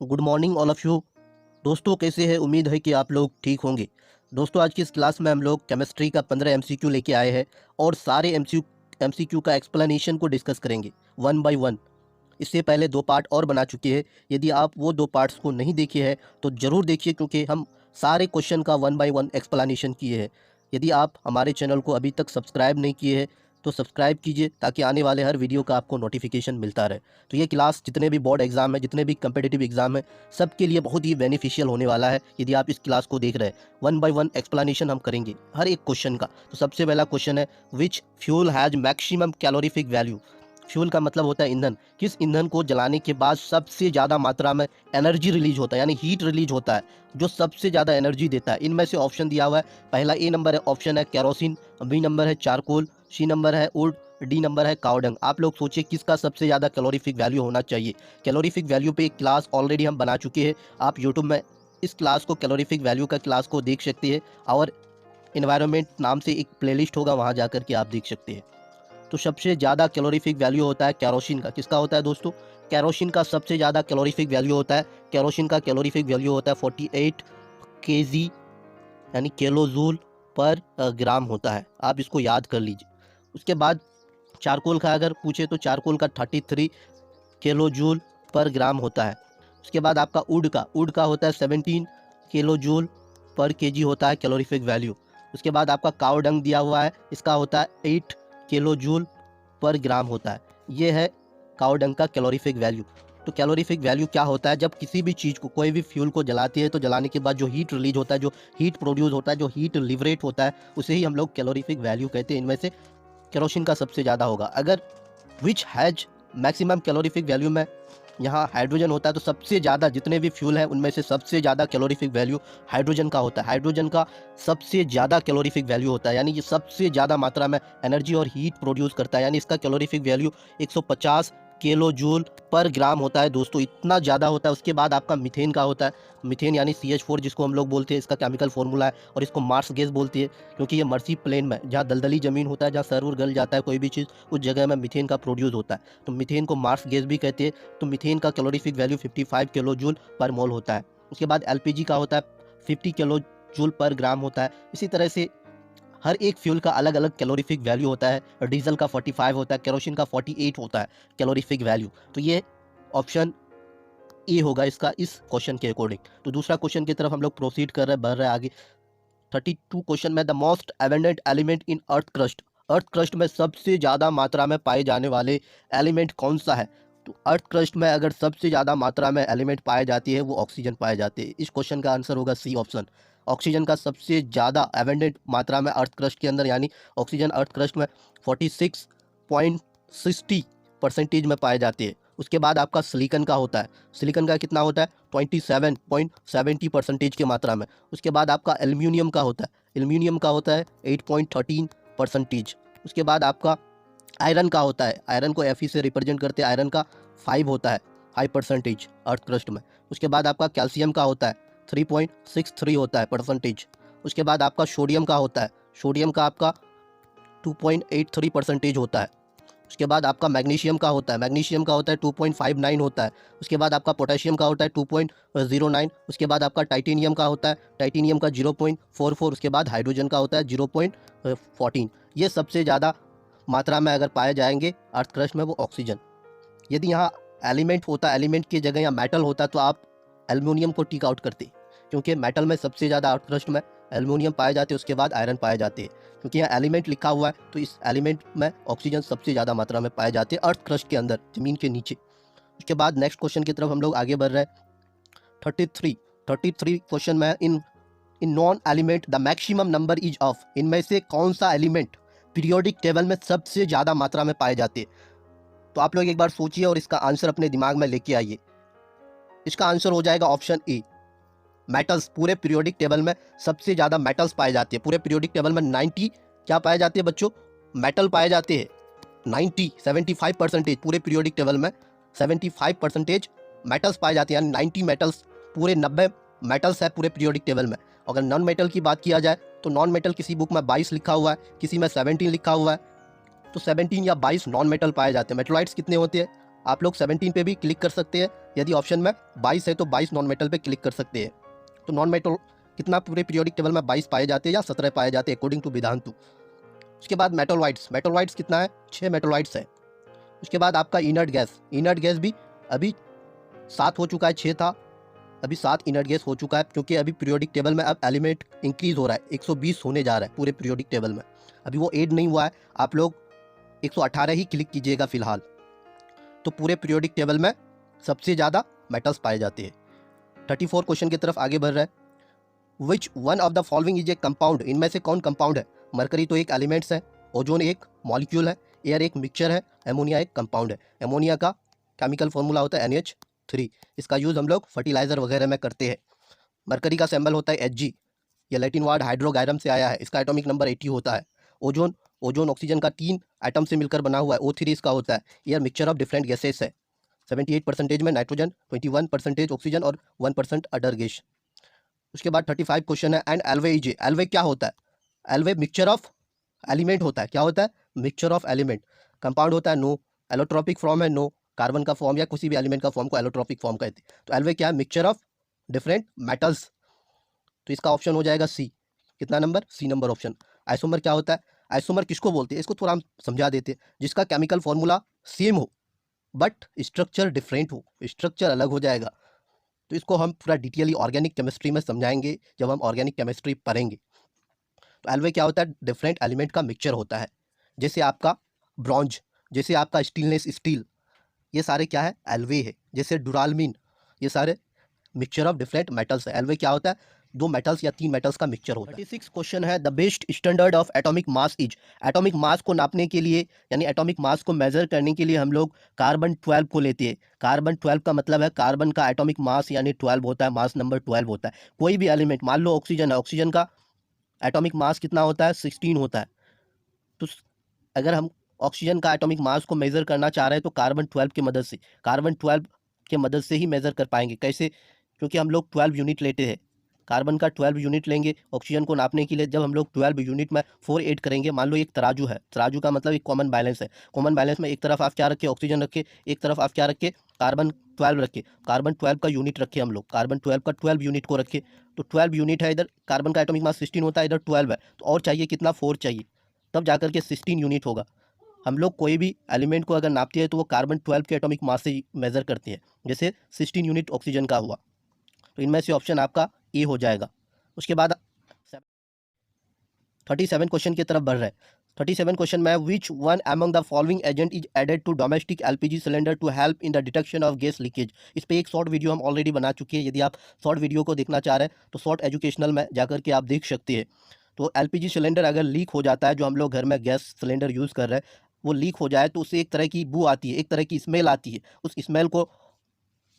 Good morning all of you. दोस्तों कैसे हैं? उम्मीद है कि आप लोग ठीक होंगे। दोस्तों आज की इस क्लास में हम लोग केमिस्ट्री का 15 एमसीक्यू लेके आए हैं और सारे एमसीक्यू का एक्सप्लेनेशन को डिस्कस करेंगे वन बाय वन। इससे पहले 2 पार्ट और बना चुके हैं। यदि आप वो 2 पार्ट्स को नहीं देखे हैं तो ज़रूर देखिए, क्योंकि हम सारे क्वेश्चन का वन बाय वन एक्सप्लेनेशन किए हैं। यदि आप हमारे चैनल को अभी तक सब्सक्राइब नहीं किए हैं तो सब्सक्राइब कीजिए, ताकि आने वाले हर वीडियो का आपको नोटिफिकेशन मिलता रहे। तो ये क्लास जितने भी बोर्ड एग्जाम है, जितने भी कम्पिटिटिव एग्जाम है, सबके लिए बहुत ही बेनिफिशियल होने वाला है यदि आप इस क्लास को देख रहे हैं। वन बाय वन एक्सप्लेनेशन हम करेंगे हर एक क्वेश्चन का। तो सबसे पहला क्वेश्चन है, which fuel has maximum calorific value. Fuel का मतलब होता है ईंधन। किस ईंधन को जलाने के बाद सबसे ज़्यादा मात्रा में एनर्जी रिलीज होता है, यानी हीट रिलीज होता है, जो सबसे ज़्यादा एनर्जी देता है। इनमें से ऑप्शन दिया हुआ है। पहला ए नंबर है ऑप्शन है केरोसिन, बी नंबर है चारकोल, सी नंबर है वुड, डी नंबर है कावडंग। आप लोग सोचिए किसका सबसे ज़्यादा कैलोरीफिक वैल्यू होना चाहिए। कैलोरीफिक वैल्यू पे एक क्लास ऑलरेडी हम बना चुके हैं। आप यूट्यूब में इस क्लास को, कैलोरीफिक वैल्यू का क्लास को देख सकते हैं, और इन्वायरमेंट नाम से एक प्लेलिस्ट होगा, वहाँ जा के आप देख सकते हैं। तो सबसे ज़्यादा कैलोरीफिक वैल्यू होता है केरोसिन का। किसका होता है दोस्तों? केरोसिन का सबसे ज़्यादा कैलोरीफिक वैल्यू होता है। केरोसिन का कैलोरीफिक वैल्यू होता है 48 केजी, यानी किलो जूल पर ग्राम होता है। आप इसको याद कर लीजिए। उसके बाद चारकोल का अगर पूछे तो चारकोल का 33 किलो जूल पर ग्राम होता है। उसके बाद आपका वुड का होता है 17 किलो जूल पर केजी होता है कैलोरीफिक वैल्यू। उसके बाद आपका काव डंग दिया हुआ है, इसका होता है 8 किलो जूल पर ग्राम होता है। ये है काव डंग का कैलोरीफिक वैल्यू। तो कैलोरीफिक वैल्यू क्या होता है? जब किसी भी चीज़ को, कोई भी फ्यूल को जलाती है तो जलाने के बाद जो हीट रिलीज होता है, जो हीट प्रोड्यूस होता है, जो हीट लिबरेट होता है, उसे ही हम लोग कैलोरीफिक वैल्यू कहते हैं। इनमें से केरोसिन का सबसे ज़्यादा होगा। अगर which has maximum calorific value में यहाँ हाइड्रोजन होता है, तो सबसे ज़्यादा जितने भी फ्यूल हैं उनमें से सबसे ज़्यादा कैलोरीफिक वैल्यू हाइड्रोजन का होता है। हाइड्रोजन का सबसे ज़्यादा कैलोरीफिक वैल्यू होता है, यानी ये सबसे ज़्यादा मात्रा में एनर्जी और हीट प्रोड्यूस करता है, यानी इसका कैलोरीफिक वैल्यू 150 किलो जूल पर ग्राम होता है। दोस्तों इतना ज़्यादा होता है। उसके बाद आपका मीथेन का होता है। मीथेन यानी CH4 जिसको हम लोग बोलते हैं, इसका केमिकल फॉर्मूला है, और इसको मार्स गैस बोलती है, क्योंकि ये मर्सी प्लेन में, जहाँ दलदली ज़मीन होता है, जहाँ सर्वर गल जाता है कोई भी चीज़, उस जगह में मीथेन का प्रोड्यूस होता है। तो मीथेन को मार्स गैस भी कहते हैं। तो मीथेन का कैलोरीफिक वैल्यू 55 किलो जूल पर मोल होता है। उसके बाद LPG का होता है 50 किलो जूल पर ग्राम होता है। इसी तरह से हर एक फ्यूल का अलग अलग कैलोरीफिक वैल्यू होता है। डीजल का 45 होता है, केरोसिन का 48 होता है कैलोरीफिक वैल्यू। तो ये ऑप्शन ए होगा इसका, इस क्वेश्चन के अकॉर्डिंग। तो दूसरा क्वेश्चन की तरफ हम लोग प्रोसीड कर रहे हैं, बढ़ रहे हैं आगे। 32 क्वेश्चन में, the most abundant element in earth crust. Earth crust में सबसे ज़्यादा मात्रा में पाए जाने वाले एलिमेंट कौन सा है? तो अर्थ क्रस्ट में अगर सबसे ज़्यादा मात्रा में एलिमेंट पाए जाती है, वो ऑक्सीजन पाए जाते हैं। इस क्वेश्चन का आंसर होगा सी ऑप्शन। ऑक्सीजन का सबसे ज़्यादा एबंडेंट मात्रा में अर्थ क्रस्ट के अंदर, यानी ऑक्सीजन अर्थ क्रस्ट में 46.60% में पाए जाते हैं। उसके बाद आपका सिलिकन का होता है। सिलिकन का कितना होता है? 27.70% की मात्रा में। उसके बाद आपका एल्यूमिनियम का होता है। एल्यूमिनियम का होता है 8.13%। उसके बाद आपका आयरन का होता है। आयरन को Fe से रिप्रेजेंट करते हैं। आयरन का 5 होता है, 5% अर्थ क्रस्ट में। उसके बाद आपका कैल्शियम का होता है 3.63 होता है परसेंटेज। उसके बाद आपका सोडियम का होता है। सोडियम का आपका 2.83% होता है। उसके बाद आपका मैग्नीशियम का होता है। मैग्नीशियम का होता है 2.59 होता है। उसके बाद आपका पोटेशियम का होता है 2.09। उसके बाद आपका टाइटेनियम का होता है। टाइटेनियम का 0.44। उसके बाद हाइड्रोजन का होता है 0.14। ये सबसे ज़्यादा मात्रा में अगर पाए जाएंगे अर्थ क्रस्ट में, वो ऑक्सीजन। यदि यहाँ एलिमेंट होता, एलिमेंट की जगह या मेटल होता, तो आप एल्युमिनियम को टिक आउट करते, क्योंकि मेटल में सबसे ज़्यादा अर्थ क्रस्ट में एल्युमिनियम पाए जाते हैं। उसके बाद आयरन पाए जाते हैं। क्योंकि यहाँ एलिमेंट लिखा हुआ है, तो इस एलिमेंट में ऑक्सीजन सबसे ज़्यादा मात्रा में पाए जाते हैं अर्थ क्रस्ट के अंदर, ज़मीन के नीचे। उसके बाद नेक्स्ट क्वेश्चन की तरफ हम लोग आगे बढ़ रहे हैं। 33 क्वेश्चन में, in non element the maximum number is of. इनमें से कौन सा एलिमेंट पीरियोडिक टेबल में सबसे ज़्यादा मात्रा में पाए जाते हैं? तो आप लोग एक बार सोचिए और इसका आंसर अपने दिमाग में लेके आइए। इसका आंसर हो जाएगा ऑप्शन ए, मेटल्स। पूरे पीरियोडिक टेबल में सबसे ज़्यादा मेटल्स पाए जाते हैं। पूरे पीरियोडिक टेबल में 90 क्या पाए जाते हैं बच्चों? मेटल पाए जाते हैं। 75% पूरे पीरियोडिक टेबल में 75% मेटल्स पाए जाते हैं, यानी 90 मेटल्स, पूरे 90 मेटल्स है पूरे पीरियोडिक टेबल में। अगर नॉन मेटल की बात किया जाए तो नॉन मेटल किसी बुक में 22 लिखा हुआ है, किसी में 17 लिखा हुआ है। तो 17 या 22 नॉन मेटल पाए जाते हैं। मेटलाइट्स कितने होते हैं? आप लोग 17 पे भी क्लिक कर सकते हैं। यदि ऑप्शन में 22 है तो 22 नॉन मेटल पे क्लिक कर सकते हैं। तो नॉन मेटल कितना पूरे पीरियोडिक टेबल में 22 पाए जाते हैं या 17 पाए जाते हैं अकॉर्डिंग टू विधांतु। उसके बाद मेटलॉइड्स कितना है, 6 मेटलॉइड्स है। उसके बाद आपका इनर्ट गैस भी अभी 7 हो चुका है, 6 था, अभी 7 इनर्ट गैस हो चुका है, क्योंकि अभी पीरियोडिक टेबल में अब एलिमेंट इंक्रीज हो रहा है, 120 होने जा रहा है पूरे पीरियोडिक टेबल में। अभी वो ऐड नहीं हुआ है, आप लोग 118 ही क्लिक कीजिएगा फिलहाल। तो पूरे पीरियोडिक टेबल में सबसे ज़्यादा मेटल्स पाए जाते हैं। 34 क्वेश्चन की तरफ आगे बढ़ रहा है। Which one of the following is a compound, इनमें से कौन कंपाउंड है। मरकरी तो एक एलिमेंट्स है, ओजोन एक मॉलिक्यूल है, एयर एक मिक्सचर है, एमोनिया एक कंपाउंड है। एमोनिया का केमिकल फॉर्मूला होता है NH3। इसका यूज़ हम लोग फर्टिलाइजर वगैरह में करते हैं। मरकरी का सिंबल होता है Hg, ये लैटिन वर्ड हाइड्रोगायरम से आया है, इसका एटॉमिक नंबर 80 होता है। ओजोन ऑक्सीजन का 3 एटम से मिलकर बना हुआ है, O3 इसका होता है। Air mixture of different gases है, 78% में नाइट्रोजन, 21% ऑक्सीजन और 1% अदर गैस। उसके बाद 35 क्वेश्चन है, एंड एल्वे एल्वे क्या होता है। एल्वे मिक्सचर ऑफ एलिमेंट होता है। क्या होता है, मिक्सचर ऑफ एलिमेंट। कंपाउंड होता है, नो। एलोट्रोपिक फॉर्म है, नो। कार्बन का फॉर्म या किसी भी एलिमेंट का फॉर्म को एलोट्रोपिक फॉर्म कहते हैं। तो एल्वे क्या है, मिक्सचर ऑफ डिफरेंट मेटल्स। तो इसका ऑप्शन हो जाएगा सी। कितना number, C number option. Isomer क्या होता है, आइसोमर किसको बोलते हैं, इसको थोड़ा हम समझा देते हैं। जिसका केमिकल फॉर्मूला सेम हो बट स्ट्रक्चर डिफरेंट हो, स्ट्रक्चर अलग हो जाएगा। तो इसको हम पूरा डिटेयली ऑर्गेनिक केमिस्ट्री में समझाएंगे जब हम ऑर्गेनिक केमिस्ट्री पढ़ेंगे। तो एल्वे क्या होता है, डिफरेंट एलिमेंट का मिक्सचर होता है। जैसे आपका ब्रॉन्ज, जैसे आपका स्टीलनेस स्टील, ये सारे क्या है, एल्वे है। जैसे डुरालमीन, ये सारे मिक्सचर ऑफ डिफरेंट मेटल्स है। एल्वे क्या होता है, 2 मेटल्स या 3 मेटल्स का मिक्सचर होता है। 36 क्वेश्चन है, the best standard of atomic mass is. Atomic mass को नापने के लिए यानी एटॉमिक मास को मेजर करने के लिए हम लोग कार्बन 12 को लेते हैं। कार्बन 12 का मतलब है कार्बन का एटॉमिक मास यानी 12 होता है, मास नंबर 12 होता है। कोई भी एलिमेंट, मान लो ऑक्सीजन है, ऑक्सीजन का एटॉमिक मास कितना होता है, 16 होता है। तो अगर हम ऑक्सीजन का एटॉमिक मास को मेजर करना चाह रहे हैं तो कार्बन 12 की मदद से, कार्बन 12 के मदद से ही मेजर कर पाएंगे। कैसे, क्योंकि हम लोग 12 यूनिट लेते हैं, कार्बन का 12 यूनिट लेंगे ऑक्सीजन को नापने के लिए। जब हम लोग 12 यूनिट में 4 ऐड करेंगे, मान लो एक तराजू है, तराजू का मतलब एक कॉमन बैलेंस है। कॉमन बैलेंस में एक तरफ आप क्या रखे, ऑक्सीजन रखे, एक तरफ आप क्या रखे, कार्बन 12 रखे। कार्बन 12 का यूनिट रखे हम लोग, कार्बन 12 का 12 यूनिट को रखे। तो 12 यूनिट है, इधर कार्बन का एटॉमिक मास 16 होता है, इधर 12 है, तो और चाहिए कितना, 4 चाहिए, तब जाकर के 16 यूनिट होगा। हम लोग कोई भी एलिमेंट को अगर नापते हैं तो वो कार्बन 12 के एटॉमिक मास से मेजर करते हैं। जैसे 16 यूनिट ऑक्सीजन का हुआ, तो इनमें से ऑप्शन आपका ए हो जाएगा। उसके बाद 37 क्वेश्चन की तरफ बढ़ रहे हैं। 37 क्वेश्चन में, which one among the following agent is added to domestic LPG cylinder to help in the detection of gas leakage. इस पर एक शॉर्ट वीडियो हम ऑलरेडी बना चुके हैं, यदि आप शॉर्ट वीडियो को देखना चाह रहे हैं तो शॉर्ट एजुकेशनल में जाकर के आप देख सकते हैं। तो LPG सिलेंडर अगर लीक हो जाता है, जो हम लोग घर में गैस सिलेंडर यूज़ कर रहे हैं, वो लीक हो जाए तो उससे एक तरह की बू आती है, एक तरह की स्मेल आती है। उस स्मेल को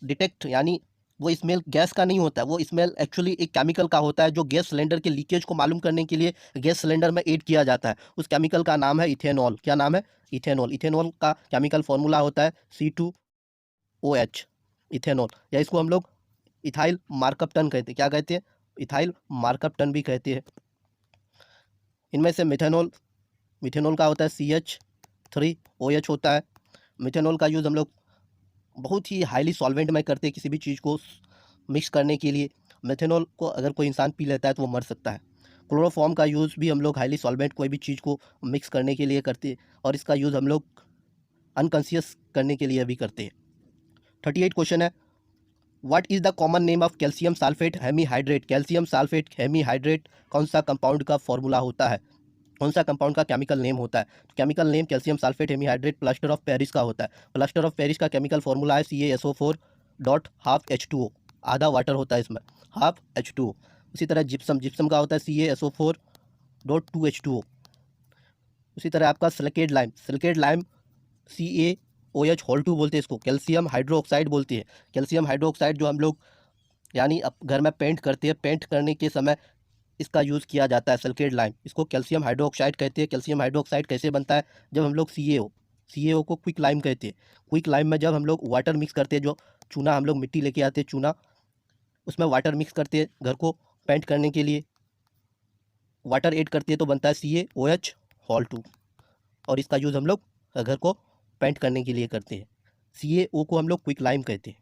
डिटेक्ट, यानी वो स्मेल गैस का नहीं होता है, वो स्मेल एक्चुअली एक केमिकल का होता है जो गैस सिलेंडर के लीकेज को मालूम करने के लिए गैस सिलेंडर में ऐड किया जाता है। उस केमिकल का नाम है इथेनॉल। क्या नाम है, इथेनॉल। इथेनॉल का केमिकल फॉर्मूला होता है C2OH, इथेनॉल। या इसको हम लोग इथाइल मार्कअप टन कहते हैं। क्या कहते हैं, इथाइल मार्कअप टन भी कहते हैं। इनमें से मिथेनॉल, मिथेनॉल का होता है CH3OH होता है। मिथेनॉल का यूज़ हम लोग बहुत ही हाईली सॉल्वेंट में करते हैं, किसी भी चीज़ को मिक्स करने के लिए। मेथेनॉल को अगर कोई इंसान पी लेता है तो वो मर सकता है। क्लोरोफॉर्म का यूज़ भी हम लोग हाईली सॉल्वेंट कोई भी चीज़ को मिक्स करने के लिए करते हैं, और इसका यूज़ हम लोग अनकॉन्शियस करने के लिए भी करते हैं। 38 क्वेश्चन है, what is the common name of calcium sulphate hemihydrate. Calcium sulphate hemihydrate कौन सा कंपाउंड का फॉर्मूला होता है, कौन सा कंपाउंड का केमिकल नेम होता है। तो chemical name calcium sulphate hemihydrate plaster of Paris का होता है। प्लास्टर ऑफ पेरिस का केमिकल फॉर्मूला है CaSO4 डॉट हाफ H2O, आधा वाटर होता है इसमें, हाफ H2O। उसी तरह जिप्सम, जिप्सम का होता है CaSO4 डॉट 2H2O। उसी तरह आपका silicate lime, silicate lime CaOH whole 2 बोलते हैं इसको, कैल्शियम हाइड्रोक्साइड बोलते हैं। कैल्शियम हाइड्रोक्साइड जो हम लोग यानी अब घर में पेंट करते हैं, पेंट करने के समय इसका यूज़ किया जाता है, सिलिकेट लाइम। इसको कैल्शियम हाइड्रोक्साइड कहते हैं। कैल्शियम हाइड्रोक्साइड कैसे बनता है, जब हम लोग CaO को क्विक लाइम कहते हैं। क्विक लाइम में जब हम लोग वाटर मिक्स करते हैं, जो चूना हम लोग मिट्टी लेके आते हैं, चूना, उसमें वाटर मिक्स करते हैं घर को पेंट करने के लिए, वाटर ऐड करते हैं तो बनता है CaOH होल 2, और इसका यूज़ हम लोग घर को पेंट करने के लिए करते हैं। CaO को हम लोग क्विक लाइम कहते हैं।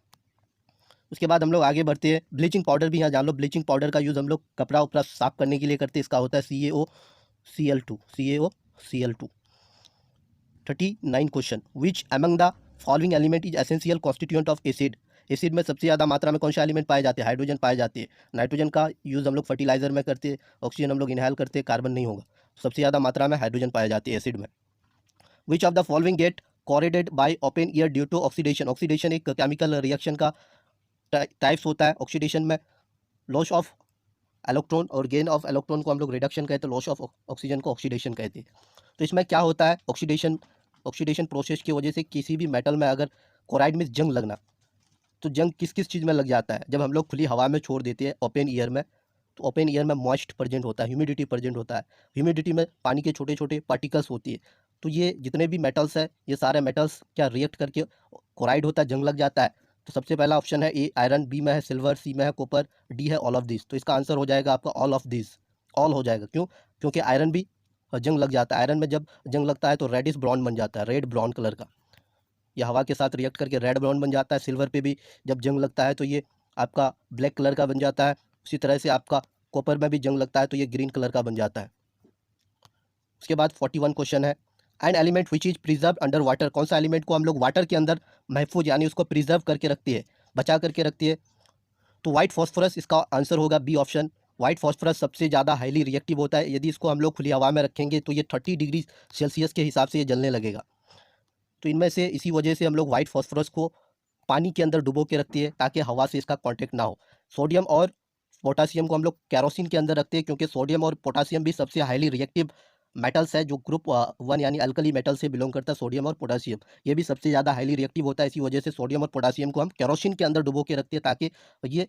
उसके बाद हम लोग आगे बढ़ते हैं। ब्लीचिंग पाउडर भी यहाँ जान लो। ब्लीचिंग पाउडर का यूज़ हम लोग कपड़ा उपड़ा साफ करने के लिए करते हैं। इसका होता है CaOCl2। CaOCl2। 39 question. Which among the following element is essential constituent of acid. Acid में सबसे ज़्यादा मात्रा में कौन सा एलिमेंट पाए जाते हैं? हाइड्रोजन पाए जाते हैं। नाइट्रोजन का यूज़ हम लोग फर्टिलाइजर में करते हैं। ऑक्सीजन हम लोग इनहेल करते हैं, कार्बन नहीं होगा। सबसे ज़्यादा मात्रा में हाइड्रोजन पाए जाते हैं एसिड में। Which of the following get corroded by open air due to oxidation. Oxidation एक केमिकल रिएक्शन का टाइप्स होता है। ऑक्सीडेशन में लॉस ऑफ इलेक्ट्रॉन और गेन ऑफ इलेक्ट्रॉन को हम लोग रिडक्शन कहते हैं, लॉस ऑफ ऑक्सीजन को ऑक्सीडेशन कहते हैं। तो इसमें क्या होता है, ऑक्सीडेशन प्रोसेस की वजह से किसी भी मेटल में अगर क्लोराइड में जंग लगना, तो जंग किस किस चीज़ में लग जाता है? जब हम लोग खुली हवा में छोड़ देते हैं ओपन ईयर में, तो ओपन ईयर में मॉइस्ट प्रेजेंट होता है, ह्यूमिडिटी प्रेजेंट होता है। ह्यूमिडिटी में पानी के छोटे छोटे पार्टिकल्स होती है। तो ये जितने भी मेटल्स है, ये सारे मेटल्स क्या रिएक्ट करके क्लोराइड होता है, जंग लग जाता है। तो सबसे पहला ऑप्शन है ए आयरन, बी में है सिल्वर, सी में है कॉपर, डी है ऑल ऑफ दिस। तो इसका आंसर हो जाएगा आपका ऑल ऑफ दिस। ऑल हो जाएगा, क्यों? क्योंकि आयरन भी जंग लग जाता है। आयरन में जब जंग लगता है तो रेडिश ब्राउन बन जाता है, रेड ब्राउन कलर का। ये हवा के साथ रिएक्ट करके रेड ब्राउन बन जाता है। सिल्वर पे भी जब जंग लगता है तो ये आपका ब्लैक कलर का बन जाता है। उसी तरह से आपका कॉपर में भी जंग लगता है तो ये ग्रीन कलर का बन जाता है। उसके बाद 41 क्वेश्चन है। An element which is preserve under water. कौन सा एलिमेंट को हम लोग वाटर के अंदर महफूज यानी उसको प्रिजर्व करके रखती है, बचा करके रखती है? तो वाइट फॉस्फोरस इसका आंसर होगा, बी ऑप्शन। वाइट फॉस्फोरस सबसे ज़्यादा हाईली रिएक्टिव होता है। यदि इसको हम लोग खुली हवा में रखेंगे तो ये 30 डिग्री सेल्सियस के हिसाब से ये जलने लगेगा। तो इनमें से इसी वजह से हम लोग वाइट फॉस्फोरस को पानी के अंदर डुबो के रखती है ताकि हवा से इसका कांटेक्ट ना हो। सोडियम और पोटासियम को हम लोग केरोसिन के अंदर रखते हैं, क्योंकि सोडियम और पोटासियम भी सबसे हाईली रिएक्टिव मेटल्स है, जो ग्रुप 1 यानी अल्कली मेटल से बिलोंग करता है। सोडियम और पोटासियम ये भी सबसे ज़्यादा हाईली रिएक्टिव होता है। इसी वजह से सोडियम और पोटासियम को हम केरोसिन के अंदर डुबो के रखते हैं ताकि ये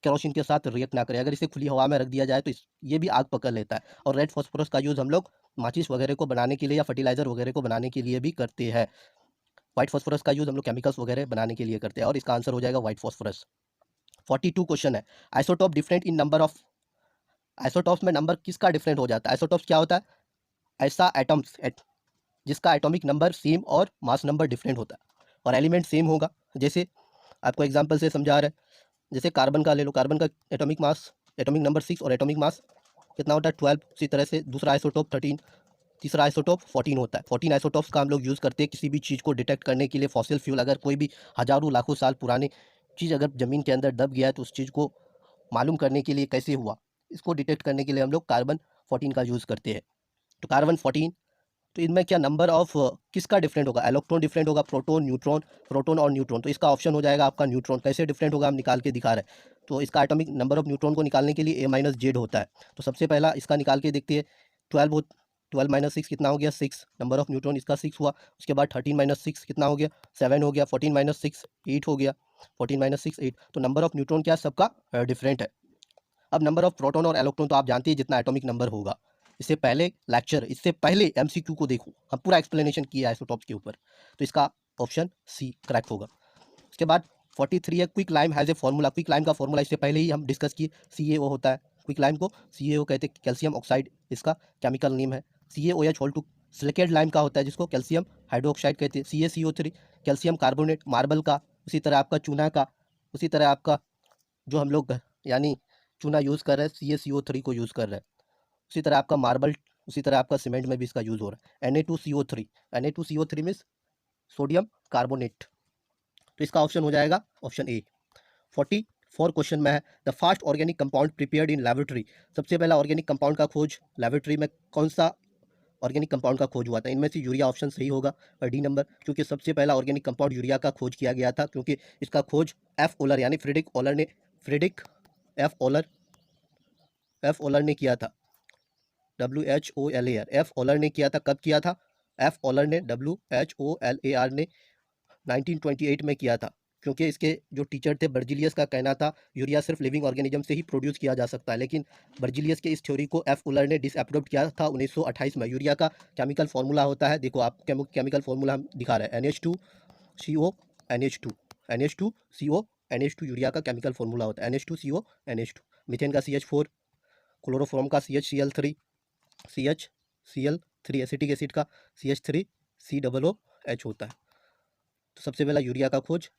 केरोसिन के साथ रिएक्ट ना करे। अगर इसे खुली हवा में रख दिया जाए तो ये भी आग पकड़ लेता है। और रेड फॉस्फोरस का यूज़ हम लोग माचिस वगैरह को बनाने के लिए या फर्टिलाइजर वगैरह को बनाने के लिए भी करते हैं। व्हाइट फॉस्फोरस का यूज़ हम लोग केमिकल्स वगैरह बनाने के लिए करते हैं और इसका आंसर हो जाएगा व्हाइट फॉस्फोरस। 42 क्वेश्चन है। Isotope different in number of. Isotopes में नंबर किसका डिफरेंट हो जाता है? आइसोटॉप्स क्या होता है? ऐसा एटम्स जिसका एटॉमिक नंबर सेम और मास नंबर डिफरेंट होता है और एलिमेंट सेम होगा। जैसे आपको एग्जांपल से समझा रहे हैं, जैसे कार्बन का ले लो। कार्बन का एटॉमिक नंबर 6 और एटॉमिक मास कितना होता है? 12। उसी तरह से दूसरा आइसोटोप 13, तीसरा आइसोटोप 14 होता है। 14 आइसोटोप्स का हम लोग यूज़ करते हैं किसी भी चीज़ को डिटेक्ट करने के लिए। फॉसिल फ्यूल, अगर कोई भी हज़ारों लाखों साल पुरानी चीज़ अगर ज़मीन के अंदर दब गया है तो उस चीज़ को मालूम करने के लिए कैसे हुआ, इसको डिटेक्ट करने के लिए हम लोग कार्बन 14 का यूज़ करते हैं। तो कार्बन 14। तो इनमें क्या नंबर ऑफ किसका डिफरेंट होगा? इलेक्ट्रॉन डिफरेंट होगा, प्रोटॉन और न्यूट्रॉन। तो इसका ऑप्शन हो जाएगा आपका न्यूट्रॉन। कैसे डिफरेंट होगा हम निकाल के दिखा रहे हैं। तो इसका एटॉमिक नंबर ऑफ न्यूट्रॉन को निकालने के लिए A-Z होता है। तो सबसे पहला इसका निकाल के देखते हैं। 12 माइनस 6 कितना हो गया? 6। नंबर ऑफ न्यूट्रॉन इसका 6 हुआ। उसके बाद 13 माइनस 6 कितना हो गया? 7 हो गया। 14 माइनस 6 8 हो गया। 14 माइनस 6 8। तो नंबर ऑफ न्यूट्रॉन क्या सबका डिफरेंट है। अब नंबर ऑफ प्रोटॉन और इलेक्ट्रॉन तो आप जानते हैं जितना एटॉमिक नंबर होगा। इससे पहले एमसीक्यू को देखो, हम पूरा एक्सप्लेनेशन किया है आइसोटॉप्स के ऊपर। तो इसका ऑप्शन सी करेक्ट होगा। उसके बाद 43 है। Quick lime has a formula. Quick lime का फॉर्मूला इससे पहले ही हम डिस्कस किए, CaO होता है। क्विक लाइम को CaO कहते हैं, कैल्शियम ऑक्साइड इसका केमिकल नेम है। CaOH whole two. Silicate lime का होता है जिसको कैल्शियम हाइड्रोक्साइड कहते हैं। CaCO3 कैल्शियम कार्बोनेट मार्बल का। उसी तरह आपका चूना का, उसी तरह आपका जो हम लोग यानी चूना यूज़ कर रहे हैं CaCO3 को यूज़ कर रहे हैं। उसी तरह आपका मार्बल, उसी तरह आपका सीमेंट में भी इसका यूज़ हो रहा है। Na2CO3 means sodium carbonate. तो इसका ऑप्शन हो जाएगा ऑप्शन ए। 44 क्वेश्चन में है। The first organic compound prepared in laboratory. सबसे पहला ऑर्गेनिक कंपाउंड का खोज लेबोरेटरी में कौन सा ऑर्गेनिक कंपाउंड का खोज हुआ था? इनमें से यूरिया ऑप्शन सही होगा और डी नंबर, क्योंकि सबसे पहला ऑर्गेनिक कंपाउंड यूरिया का खोज किया गया था, क्योंकि इसका खोज एफ ओलर यानी फ्रेडरिक एफ ओलर ने किया था। WHOLAR एफ ओलर ने किया था। कब किया था? एफ ओलर ने WHOLAR ने 1928 में किया था, क्योंकि इसके जो टीचर थे बर्जिलियस का कहना था यूरिया सिर्फ लिविंग ऑर्गेनिज्म से ही प्रोड्यूस किया जा सकता है। लेकिन बर्जिलियस के इस थ्योरी को एफ उलर ने डिसअप्रूव किया था 1928 में। यूरिया का केमिकल फार्मूला होता है, देखो आप केमिकल फार्मूला हम दिखा रहे हैं, NH2CO NH2CO NH2 यूरिया का केमिकल फार्मूला होता है NH2CO NH2। मीथेन का CH4, क्लोरोफॉर्म का CH Cl3 एसिटिक एसिड का CH3COOH होता है। तो सबसे पहला यूरिया का खोज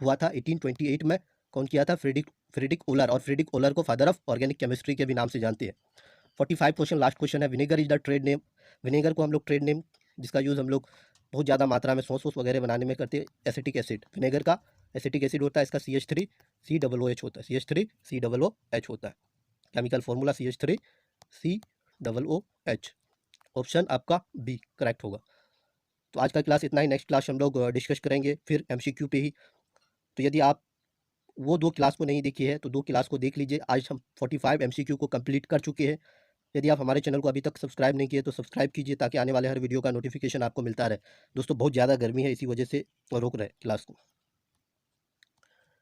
हुआ था 1828 में। कौन किया था? फ्रेडरिक ओलर। और फ्रेडरिक ओलर को फादर ऑफ ऑर्गेनिक केमिस्ट्री के भी नाम से जानते हैं। 45 क्वेश्चन, लास्ट क्वेश्चन है। Vinegar is the trade name. Vinegar को हम लोग ट्रेड नेम, जिसका यूज़ हम लोग बहुत ज़्यादा मात्रा में सॉस वॉस वगैरह बनाने में करते हैं, एसिटिक एसिड। विनेगर का एसिटिक एसिड होता है, इसका CH3COOH होता है, CH3COOH होता है। Chemical formula CH3COOH। ऑप्शन आपका बी करेक्ट होगा। तो आज का क्लास इतना ही। नेक्स्ट क्लास हम लोग डिस्कस करेंगे फिर MCQ पे ही। तो यदि आप वो 2 क्लास को नहीं देखी है तो 2 क्लास को देख लीजिए। आज हम 45 MCQ को कंप्लीट कर चुके हैं। यदि आप हमारे चैनल को अभी तक सब्सक्राइब नहीं किए तो सब्सक्राइब कीजिए, ताकि आने वाले हर वीडियो का नोटिफिकेशन आपको मिलता रहे। दोस्तों बहुत ज़्यादा गर्मी है, इसी वजह से रोक रहे क्लास को।